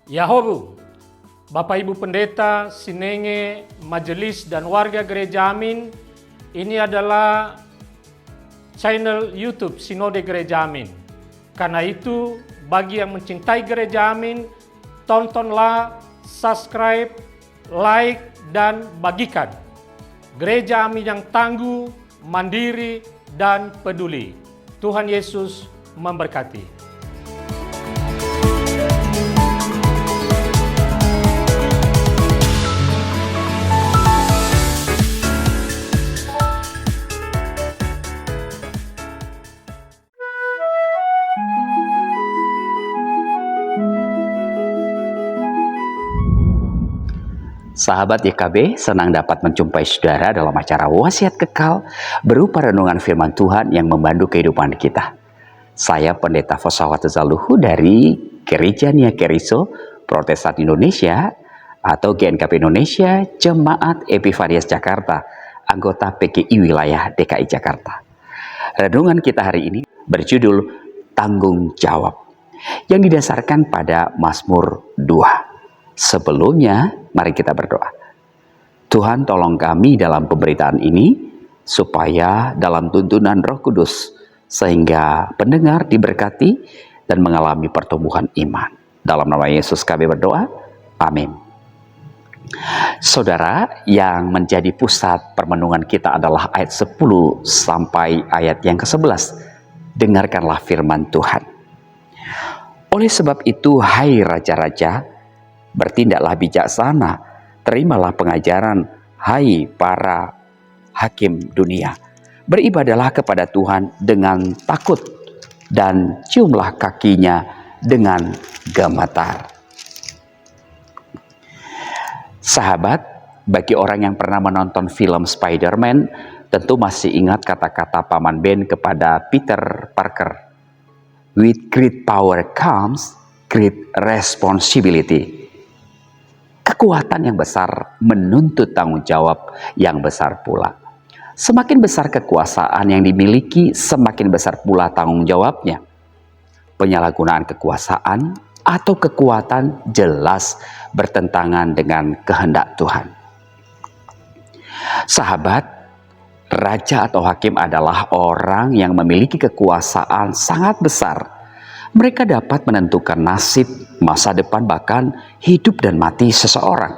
Yahobu, Bapak Ibu Pendeta, Sinenge, Majelis dan warga Gereja Amin, ini adalah channel YouTube Sinode Gereja Amin. Karena itu, bagi yang mencintai Gereja Amin, tontonlah, subscribe, like, dan bagikan. Gereja Amin yang tangguh, mandiri, dan peduli. Tuhan Yesus memberkati. Sahabat YKB, senang dapat menjumpai saudara dalam acara Wasiat Kekal berupa renungan firman Tuhan yang membantu kehidupan kita. Saya Pendeta Fosawat Zaluhu dari Gereja Nia Keriso Protestan Indonesia atau GNKP Indonesia Jemaat Epifanias Jakarta, anggota PGI Wilayah DKI Jakarta. Renungan kita hari ini berjudul Tanggung Jawab yang didasarkan pada Mazmur 2. Sebelumnya, mari kita berdoa. Tuhan, tolong kami dalam pemberitaan ini, supaya dalam tuntunan Roh Kudus, sehingga pendengar diberkati dan mengalami pertumbuhan iman. Dalam nama Yesus kami berdoa, amin. Saudara, yang menjadi pusat permenungan kita adalah ayat 10 sampai ayat yang ke-11. Dengarkanlah firman Tuhan. Oleh sebab itu, hai raja-raja, bertindaklah bijaksana, terimalah pengajaran, hai para hakim dunia. Beribadalah kepada Tuhan dengan takut, dan ciumlah kakinya dengan gemetar. Sahabat, bagi orang yang pernah menonton film Spider-Man, tentu masih ingat kata-kata Paman Ben kepada Peter Parker. With great power comes great responsibility. Kekuatan yang besar menuntut tanggung jawab yang besar pula. Semakin besar kekuasaan yang dimiliki, semakin besar pula tanggung jawabnya. Penyalahgunaan kekuasaan atau kekuatan jelas bertentangan dengan kehendak Tuhan. Sahabat, raja atau hakim adalah orang yang memiliki kekuasaan sangat besar. Mereka dapat menentukan nasib, masa depan, bahkan hidup dan mati seseorang.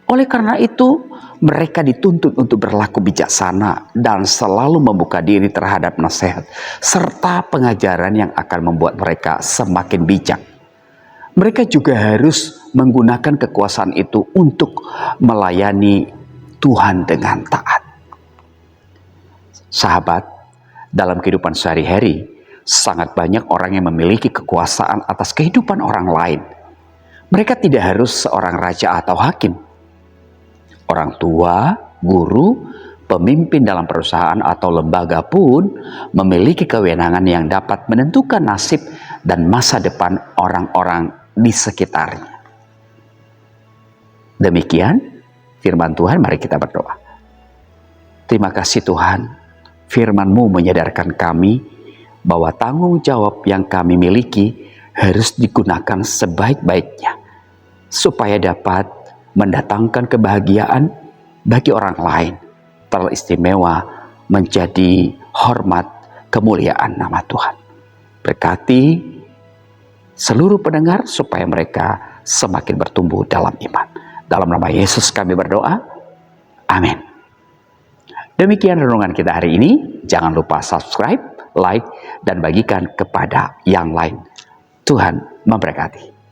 Oleh karena itu, mereka dituntut untuk berlaku bijaksana dan selalu membuka diri terhadap nasihat serta pengajaran yang akan membuat mereka semakin bijak. Mereka juga harus menggunakan kekuasaan itu untuk melayani Tuhan dengan taat. Sahabat, dalam kehidupan sehari-hari, sangat banyak orang yang memiliki kekuasaan atas kehidupan orang lain. Mereka tidak harus seorang raja atau hakim. Orang tua, guru, pemimpin dalam perusahaan atau lembaga pun memiliki kewenangan yang dapat menentukan nasib dan masa depan orang-orang di sekitarnya. Demikian firman Tuhan, mari kita berdoa. Terima kasih Tuhan, firman-Mu menyadarkan kami bahwa tanggung jawab yang kami miliki harus digunakan sebaik-baiknya, supaya dapat mendatangkan kebahagiaan bagi orang lain, teristimewa menjadi hormat kemuliaan nama Tuhan. Berkati seluruh pendengar supaya mereka semakin bertumbuh dalam iman. Dalam nama Yesus kami berdoa, amin. Demikian renungan kita hari ini. Jangan lupa subscribe, like, dan bagikan kepada yang lain. Tuhan memberkati.